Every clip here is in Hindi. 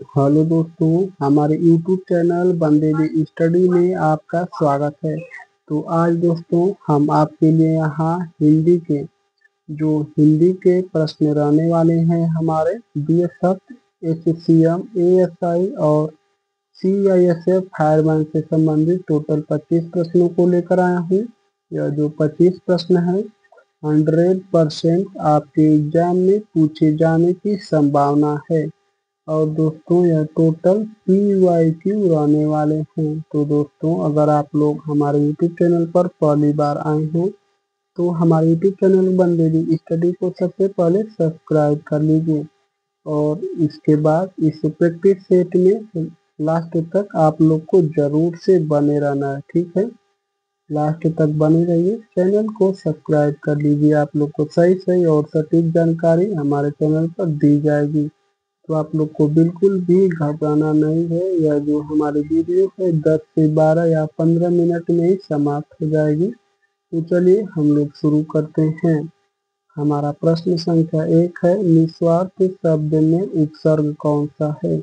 हेलो दोस्तों, हमारे यूट्यूब चैनल बंदेली स्टडी में आपका स्वागत है। तो आज दोस्तों हम आपके लिए यहाँ हिंदी के प्रश्न रहने वाले हैं। हमारे बीएसएफ, एचसीएम, एएसआई और सीआईएसएफ फायरमैन से संबंधित टोटल 25 प्रश्नों को लेकर आया हूँ। यह जो 25 प्रश्न है 100% आपके एग्जाम में पूछे जाने की संभावना है। और दोस्तों यह टोटल PYQ रहने वाले हैं। तो दोस्तों अगर आप लोग हमारे यूट्यूब चैनल पर पहली बार आए हो तो हमारे यूट्यूब चैनल बंदेली स्टडी को सबसे पहले सब्सक्राइब कर लीजिए और इसके बाद इस प्रैक्टिस सेट में लास्ट तक आप लोग को जरूर से बने रहना है, ठीक है। लास्ट तक बने रहिए, चैनल को सब्सक्राइब कर लीजिए। आप लोग को सही सही और सटीक जानकारी हमारे चैनल पर दी जाएगी, तो आप लोग को बिल्कुल भी घबराना नहीं है। यह जो हमारी वीडियो है 10 से 12 या 15 मिनट में ही समाप्त हो जाएगी। तो चलिए हम लोग शुरू करते हैं। हमारा प्रश्न संख्या 1 है, निस्वार्थ शब्द में उपसर्ग कौन सा है।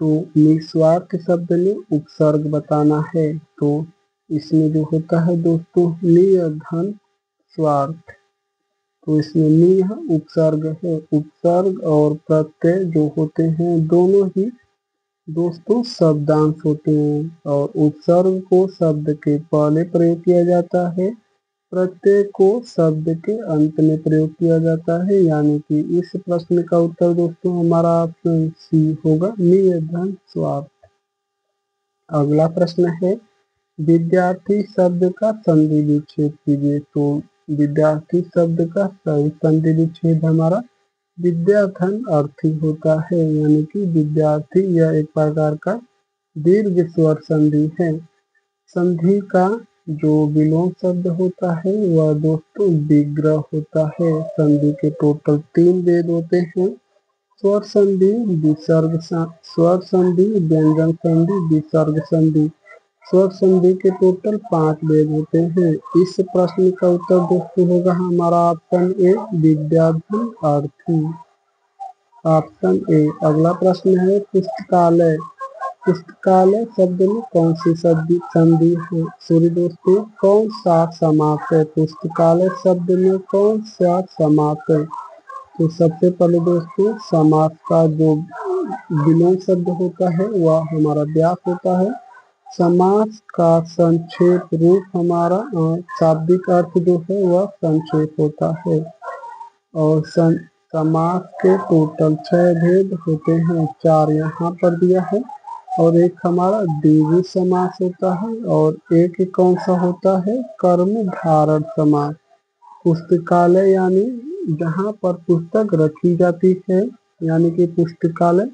तो निस्वार्थ शब्द में उपसर्ग बताना है। तो इसमें जो होता है दोस्तों निधन स्वार्थ, तो इसमें नि यहाँ उपसर्ग है। उपसर्ग और प्रत्यय जो होते हैं दोनों ही दोस्तों शब्दांश होते हैं और उपसर्ग को शब्द के पहले प्रयोग किया जाता है, प्रत्यय को शब्द के अंत में प्रयोग किया जाता है। यानी कि इस प्रश्न का उत्तर दोस्तों हमारा ऑप्शन सी होगा, निर्धन स्वार्थ। अगला प्रश्न है, विद्यार्थी शब्द का संधि विच्छेद कीजिए। तो विद्यार्थी शब्द का सही संधि विच्छेद हमारा विद्याधन अर्थी होता है। यानी कि विद्यार्थी यह एक प्रकार का दीर्घ स्वर संधि है। संधि का जो विलोम शब्द होता है वह दोस्तों विग्रह होता है। संधि के टोटल 3 वेद होते हैं, स्वर संधि, विसर्ग, स्वर संधि, व्यंजन संधि, विसर्ग संधि। स्वर संधि के टोटल 5 वेद होते हैं। इस प्रश्न का उत्तर दोस्तों होगा हमारा ऑप्शन ए, विद्याधन अर्थी। Option A. अगला प्रश्न है, पुस्तकालय। पुस्तकालय शब्द में कौन सी संधि है, सॉरी दोस्तों कौन सा समास है। पुस्तकालय शब्द में कौन सा समास है। तो सबसे पहले दोस्तों समास का जो विलोम शब्द होता है वह हमारा व्यास होता है। समास का संक्षेप रूप हमारा शाब्दिक अर्थ जो है वह संक्षेप होता है। और समास के टोटल 6 भेद होते हैं, 4 यहाँ पर दिया है और एक हमारा द्विगु समास होता है और एक कौन सा होता है, कर्म धारक समास। पुस्तकालय यानी जहाँ पर पुस्तक रखी जाती है, यानी कि पुस्तकालय।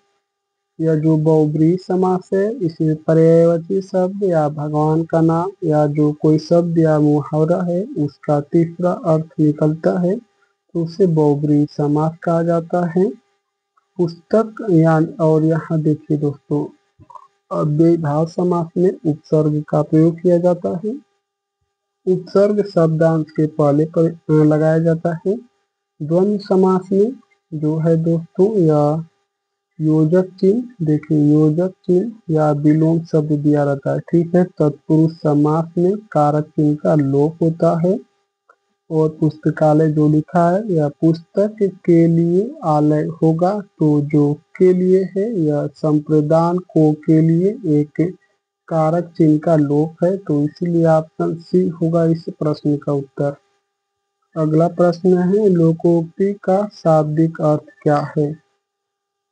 यह जो बहुब्रीहि समास है इसमें पर्यायवाची शब्द या भगवान का नाम या जो कोई शब्द या मुहावरा है उसका तीसरा अर्थ निकलता है, तो उसे बहुब्रीहि समास कहा जाता है। पुस्तक और यहाँ देखिए दोस्तों अव्ययीभाव समास में उपसर्ग का प्रयोग किया जाता है। उपसर्ग शब्दांश के पहले पर लगाया जाता है। द्वंद्व समास में जो है दोस्तों या योजक चिन्ह, देखिए योजक चिन्ह या विलोम शब्द दिया रहता है, ठीक है। तत्पुरुष समास में कारक चिन्ह का लोप होता है। और पुस्तकालय जो लिखा है यह पुस्तक के लिए आलय होगा, तो जो के लिए है यह संप्रदान को के लिए एक कारक चिन्ह का लोप है, तो इसीलिए ऑप्शन सी होगा इस प्रश्न का उत्तर। अगला प्रश्न है, लोकोक्ति का शाब्दिक अर्थ क्या है।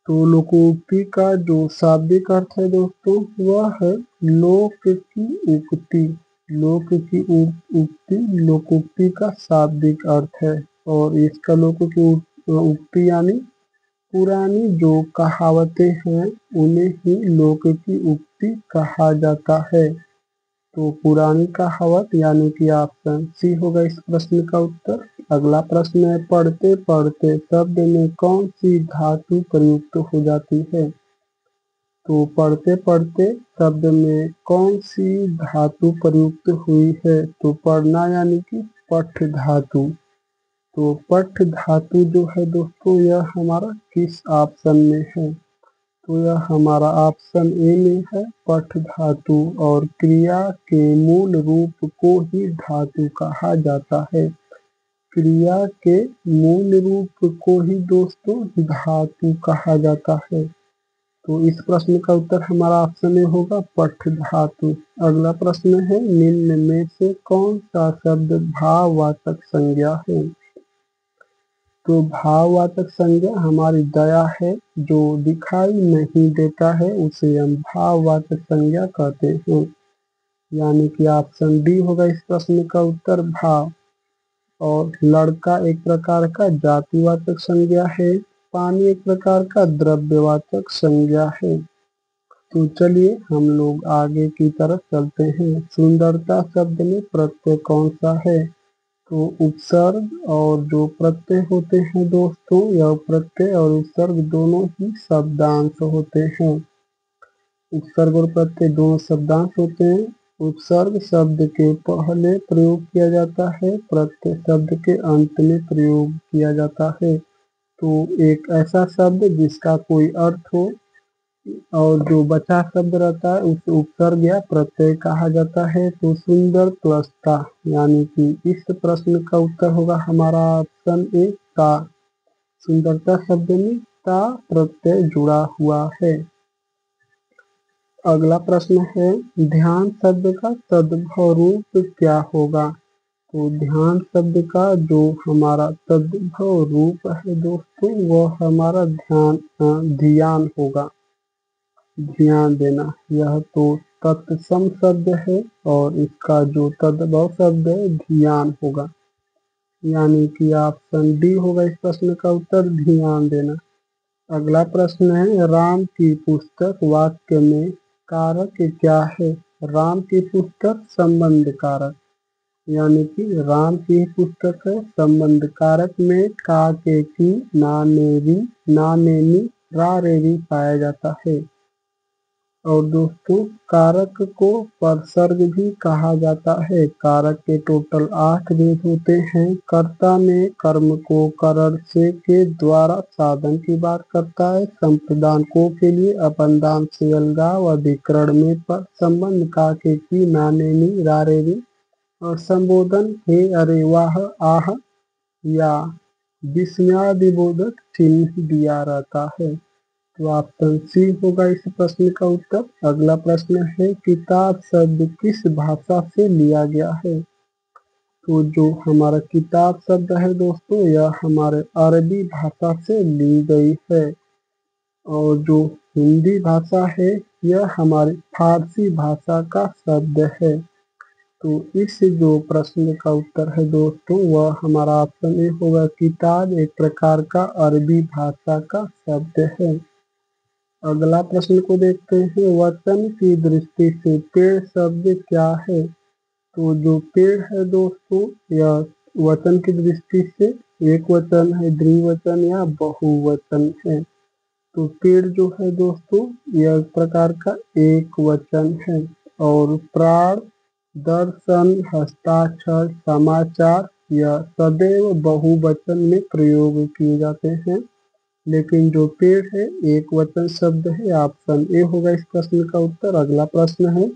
तो लोकोक्ति का जो शाब्दिक अर्थ है दोस्तों वह है लोक की उक्ति। लोक की उक्ति लोकोक्ति का शाब्दिक अर्थ है। और इसका लोक की उक्ति यानी पुरानी जो कहावतें हैं उन्हें ही लोक की उक्ति कहा जाता है। तो पुरानी कहावत यानी कि ऑप्शन सी होगा इस प्रश्न का उत्तर। अगला प्रश्न है, पढ़ते पढ़ते शब्द में कौन सी धातु प्रयुक्त हो जाती है। तो पढ़ते पढ़ते शब्द में कौन सी धातु प्रयुक्त हुई है। तो पढ़ना यानी कि पठ धातु। तो पठ धातु जो है दोस्तों यह हमारा किस ऑप्शन में है। तो यह हमारा ऑप्शन ए में है पठ धातु, और क्रिया के मूल रूप को ही धातु कहा जाता है। क्रिया के मूल रूप को ही दोस्तों धातु कहा जाता है। तो इस प्रश्न का उत्तर हमारा ऑप्शन में होगा पठ धातु। अगला प्रश्न है, निम्न में से कौन सा शब्द भाववाचक संज्ञा है? तो भाववाचक संज्ञा हमारी दया है, जो दिखाई नहीं देता है उसे हम भाववाचक संज्ञा कहते हैं। यानी कि ऑप्शन डी होगा इस प्रश्न का उत्तर भाव। और लड़का एक प्रकार का जातिवाचक संज्ञा है, पानी एक प्रकार का द्रव्यवाचक संज्ञा है। तो चलिए हम लोग आगे की तरफ चलते हैं। सुंदरता शब्द में प्रत्यय कौन सा है? तो उपसर्ग और जो प्रत्यय होते हैं दोस्तों, यह प्रत्यय और उपसर्ग दोनों ही शब्दांश होते हैं। उपसर्ग और प्रत्यय दोनों शब्दांश होते हैं। उपसर्ग शब्द के पहले प्रयोग किया जाता है, प्रत्यय शब्द के अंत में प्रयोग किया जाता है। तो एक ऐसा शब्द जिसका कोई अर्थ हो और जो बचा शब्द रहता है उसे उपसर्ग या प्रत्यय कहा जाता है। तो सुंदर प्लस ता, यानी कि इस प्रश्न का उत्तर होगा हमारा ऑप्शन ए ता। सुंदरता शब्द में ता प्रत्यय जुड़ा हुआ है। अगला प्रश्न है, ध्यान शब्द का तद्भव रूप क्या होगा? तो ध्यान शब्द का जो हमारा तद्भव रूप है दोस्तों, वह हमारा ध्यान होगा। ध्यान देना, यह तो तत्सम शब्द है और इसका जो तद्भव शब्द है ध्यान होगा। यानी कि ऑप्शन डी होगा इस प्रश्न का उत्तर ध्यान देना। अगला प्रश्न है, राम की पुस्तक वाक्य में कारक क्या है? राम की पुस्तक संबंध कारक, यानी कि राम की पुस्तक है, संबंध कारक में का के की ना नेरी ना नेनी रा रेरी पाया जाता है। और दोस्तों कारक को परसर्ग भी कहा जाता है। कारक के टोटल 8 भेद होते हैं। कर्ता में कर्म को करण से के द्वारा साधन की बात करता है। संप्रदान को के लिए अपनदान से अलगाव, अधिकरण में पर संबंध का के की ना नेनी रा रेरी, और संबोधन हे अरे वाह आह या विस्मयादिबोधक चिन्ह दिया रहता है। तो ऑप्शन सी होगा इस प्रश्न का उत्तर। अगला प्रश्न है, किताब शब्द किस भाषा से लिया गया है? तो जो हमारा किताब शब्द है दोस्तों, यह हमारे अरबी भाषा से ली गई है। और जो हिंदी भाषा है यह हमारी फारसी भाषा का शब्द है। तो इस जो प्रश्न का उत्तर है दोस्तों, वह हमारा ऑप्शन ए होगा। किताब एक प्रकार का अरबी भाषा का शब्द है। अगला प्रश्न को देखते हैं, वचन की दृष्टि से पेड़ शब्द क्या है? तो जो पेड़ है दोस्तों, यह वचन की दृष्टि से एक वचन है, द्विवचन या बहुवचन है। तो पेड़ जो है दोस्तों, यह एक प्रकार का एक वचन है। और प्राण, दर्शन, हस्ताक्षर, समाचार यह सदैव बहुवचन में प्रयोग किए जाते हैं। लेकिन जो पेड़ है एक वचन शब्द है। ऑप्शन ए होगा इस प्रश्न का उत्तर। अगला प्रश्न है,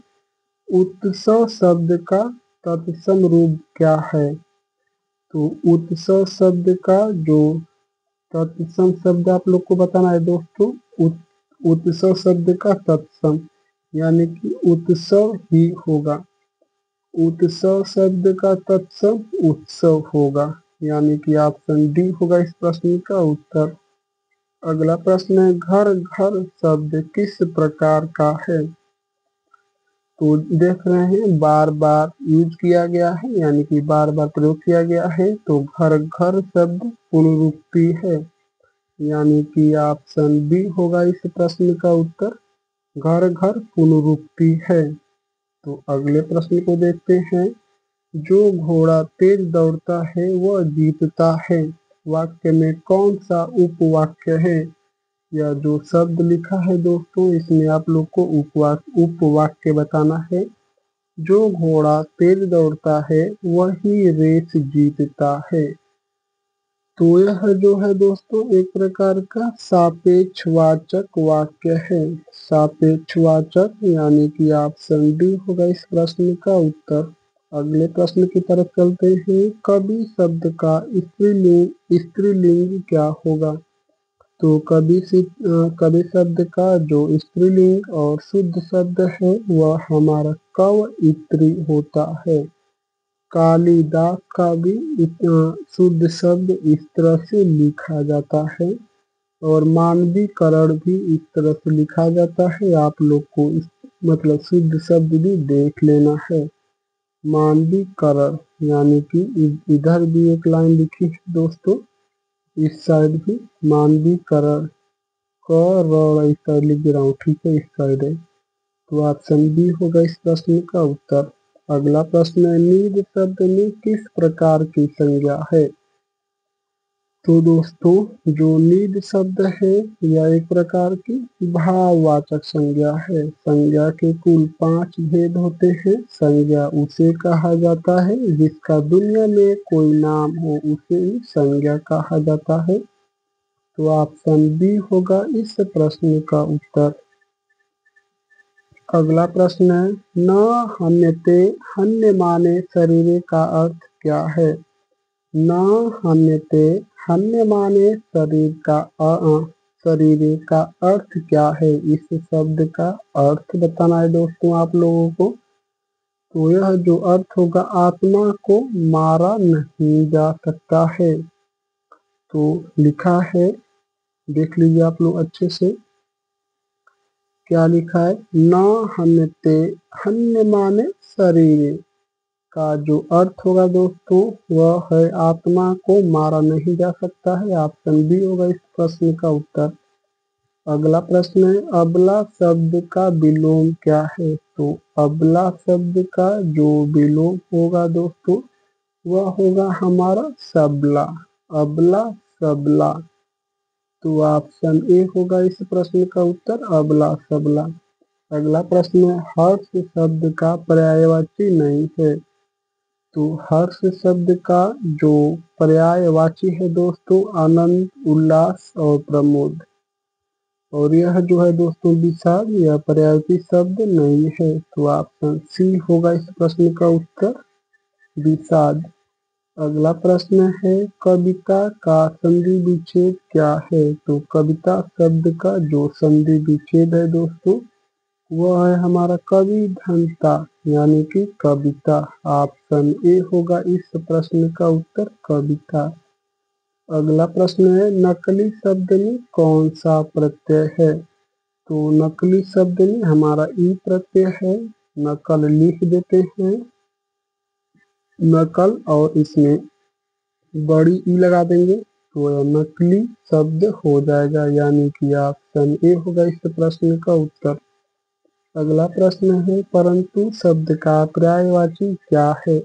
उत्सव शब्द का तत्सम रूप क्या है? तो उत्सव शब्द का जो तत्सम शब्द आप लोग को बताना है दोस्तों। उत्सव शब्द का तत्सम यानी कि उत्सव ही होगा। उत्सव शब्द का तत्सम उत्सव होगा, यानी कि ऑप्शन डी होगा इस प्रश्न का उत्तर। अगला प्रश्न है, घर घर शब्द किस प्रकार का है? तो देख रहे हैं बार बार यूज किया गया है, यानी कि बार बार प्रयोग किया गया है। तो घर घर शब्द पुनरुक्ति है, यानी कि ऑप्शन बी होगा इस प्रश्न का उत्तर। घर घर पुनरुक्ति है। तो अगले प्रश्न को देखते हैं, जो घोड़ा तेज दौड़ता है वह जीतता है। वाक्य में कौन सा उपवाक्य है? यह जो शब्द लिखा है दोस्तों, इसमें आप लोग को उपवाक्य बताना है। जो घोड़ा तेज दौड़ता है वही रेस जीतता है। तो यह जो है दोस्तों एक प्रकार का सापेक्षवाचक वाक्य है। सापेक्षवाचक यानी कि ऑप्शन डी होगा इस प्रश्न का उत्तर। अगले प्रश्न की तरफ चलते हैं। कवि शब्द का स्त्रीलिंग क्या होगा? तो कवि शब्द का जो स्त्रीलिंग और शुद्ध शब्द है वह हमारा कवयित्री होता है। कालिदास का भी शुद्ध शब्द इस तरह से लिखा जाता है और मानवीकरण भी इस तरह से लिखा जाता है। आप लोग को मतलब शुद्ध शब्द भी देख लेना है। मानवीकरण यानी कि इधर भी एक लाइन लिखी है दोस्तों, इस साइड भी मानवीकरण इस साइड लिख दे रहा हूँ, ठीक है, इस साइड है। तो ऑप्शन बी होगा इस प्रश्न का उत्तर। अगला प्रश्न है, नीड शब्द में किस प्रकार की संज्ञा है? तो दोस्तों जो नीड शब्द है यह एक प्रकार की भाववाचक संज्ञा है। संज्ञा के कुल 5 भेद होते हैं। संज्ञा उसे कहा जाता है जिसका दुनिया में कोई नाम हो, उसे ही संज्ञा कहा जाता है। तो ऑप्शन बी होगा इस प्रश्न का उत्तर। अगला प्रश्न है, न हन्यते हन्य माने शरीरे का अर्थ क्या है? न हन्यते हन्य माने शरीरे का अर्थ क्या है? इस शब्द का अर्थ बताना है दोस्तों आप लोगों को। तो यह जो अर्थ होगा, आत्मा को मारा नहीं जा सकता है। तो लिखा है, देख लीजिए आप लोग अच्छे से, क्या लिखा है? न हन्यते हन्य माने शरीर का जो अर्थ होगा दोस्तों वह है आत्मा को मारा नहीं जा सकता है। ऑप्शन बी होगा इस प्रश्न का उत्तर। अगला प्रश्न है, अबला शब्द का विलोम क्या है? तो अबला शब्द का जो विलोम होगा दोस्तों वह होगा हमारा सबला। अबला सबला। तो ऑप्शन ए होगा इस प्रश्न का उत्तर, अबला सबला। अगला प्रश्न है, हर्ष शब्द का पर्यायवाची नहीं है। तो हर्ष शब्द का जो पर्यायवाची है दोस्तों आनंद, उल्लास और प्रमोद। और यह जो है दोस्तों विषाद, यह पर्यायवाची शब्द नहीं है। तो ऑप्शन सी होगा इस प्रश्न का उत्तर, विषाद। अगला प्रश्न है, कविता का संधि विच्छेद क्या है? तो कविता शब्द का जो संधि विच्छेद है दोस्तों वह है हमारा कविधनता यानी कि कविता। ऑप्शन ए होगा इस प्रश्न का उत्तर, कविता। अगला प्रश्न है, नकली शब्द में कौन सा प्रत्यय है? तो नकली शब्द में हमारा ई प्रत्यय है। नकल लिख देते हैं, नकल, और इसमें बड़ी ई लगा देंगे तो यह नकली शब्द हो जाएगा, यानी कि ऑप्शन ए होगा इस प्रश्न का उत्तर। अगला प्रश्न है, परंतु शब्द का पर्यायवाची क्या है?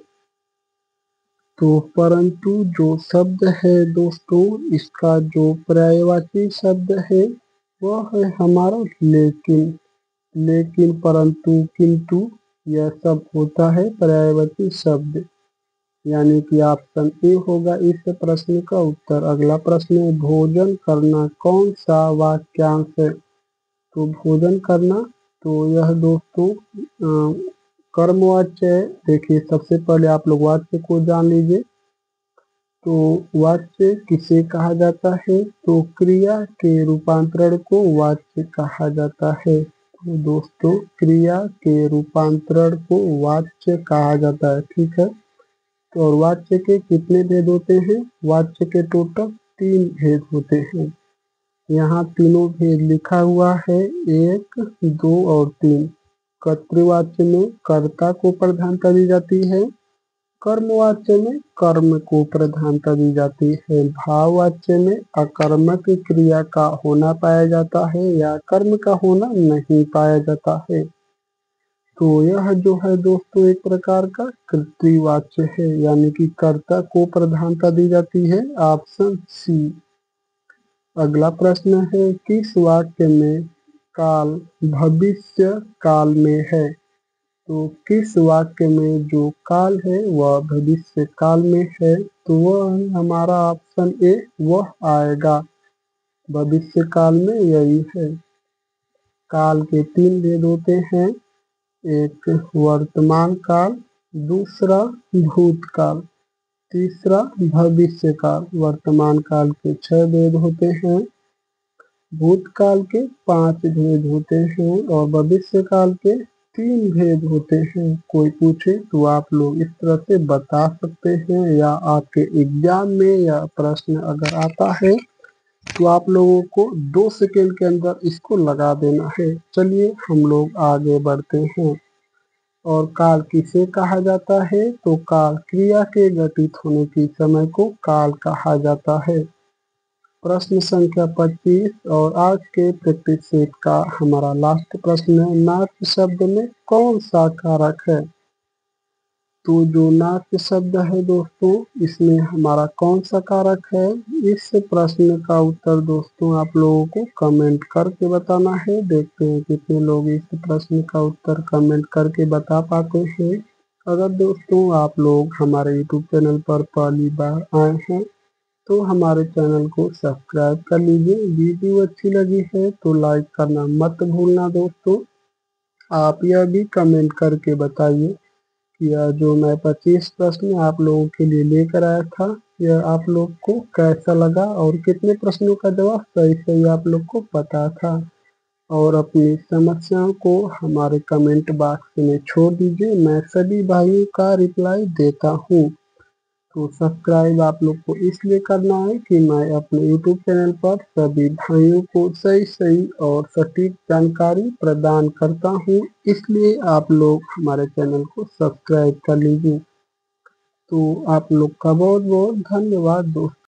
तो परंतु जो शब्द है दोस्तों इसका जो पर्यायवाची शब्द है वह है हमारा लेकिन। लेकिन, परंतु, किंतु यह सब होता है पर्यायवाची शब्द, यानी कि ऑप्शन ए होगा इस प्रश्न का उत्तर। अगला प्रश्न है, भोजन करना कौन सा वाक्यांश है? तो भोजन करना, तो यह दोस्तों कर्मवाच्य है। देखिए सबसे पहले आप लोग वाच्य को जान लीजिए। तो वाच्य किसे कहा जाता है? तो क्रिया के रूपांतरण को वाच्य कहा जाता है। तो दोस्तों क्रिया के रूपांतरण को वाच्य कहा जाता है, ठीक है। तो और वाच्य के कितने भेद होते हैं? वाच्य के टोटल 3 भेद होते हैं। यहाँ तीनों भेद लिखा हुआ है, 1, 2 और 3। कर्तृवाच्य में कर्ता को प्रधानता दी जाती है। कर्मवाच्य में कर्म को प्रधानता दी जाती है। भाववाच्य में अकर्मक क्रिया का होना पाया जाता है या कर्म का होना नहीं पाया जाता है। तो यह जो है दोस्तों एक प्रकार का कर्तृवाच्य है, यानी कि कर्ता को प्रधानता दी जाती है। Option C. अगला प्रश्न है, किस वाक्य में काल भविष्य काल में है? तो किस वाक्य में जो काल है वह भविष्य काल में है, तो वह है हमारा ऑप्शन ए, वह आएगा। भविष्य काल में यही है। काल के 3 भेद होते हैं, एक वर्तमान काल, दूसरा भूतकाल, तीसरा भविष्य काल। वर्तमान काल के 6 भेद होते हैं, भूतकाल के 5 भेद होते हैं और भविष्य काल के 3 भेद होते हैं। कोई पूछे तो आप लोग इस तरह से बता सकते हैं, या आपके एग्जाम में या प्रश्न अगर आता है तो आप लोगों को 2 सेकेंड के अंदर इसको लगा देना है। चलिए हम लोग आगे बढ़ते हैं। और काल किसे कहा जाता है, तो काल क्रिया के घटित होने के समय को काल कहा जाता है। प्रश्न संख्या 25 और आज के प्रैक्टिस सेट का हमारा लास्ट प्रश्न है, नाट्य शब्द में कौन सा कारक है। तो जो नाट्य शब्द है दोस्तों, इसमें हमारा कौन सा कारक है, इस प्रश्न का उत्तर दोस्तों आप लोगों को कमेंट करके बताना है। देखते हैं कितने लोग इस प्रश्न का उत्तर कमेंट करके बता पाते हैं। अगर दोस्तों आप लोग हमारे यूट्यूब चैनल पर पहली बार आए हैं तो हमारे चैनल को सब्सक्राइब कर लीजिए। वीडियो अच्छी लगी है तो लाइक करना मत भूलना दोस्तों। आप यह भी कमेंट करके बताइए कि यह जो मैं 25 प्रश्न आप लोगों के लिए लेकर आया था, यह आप लोग को कैसा लगा और कितने प्रश्नों का जवाब सही सही आप लोग को पता था। और अपनी समस्याओं को हमारे कमेंट बॉक्स में छोड़ दीजिए, मैं सभी भाइयों का रिप्लाई देता हूँ। तो सब्सक्राइब आप लोग को इसलिए करना है कि मैं अपने यूट्यूब चैनल पर सभी भाइयों को सही सही और सटीक जानकारी प्रदान करता हूँ, इसलिए आप लोग हमारे चैनल को सब्सक्राइब कर लीजिए। तो आप लोग का बहुत बहुत धन्यवाद दोस्तों।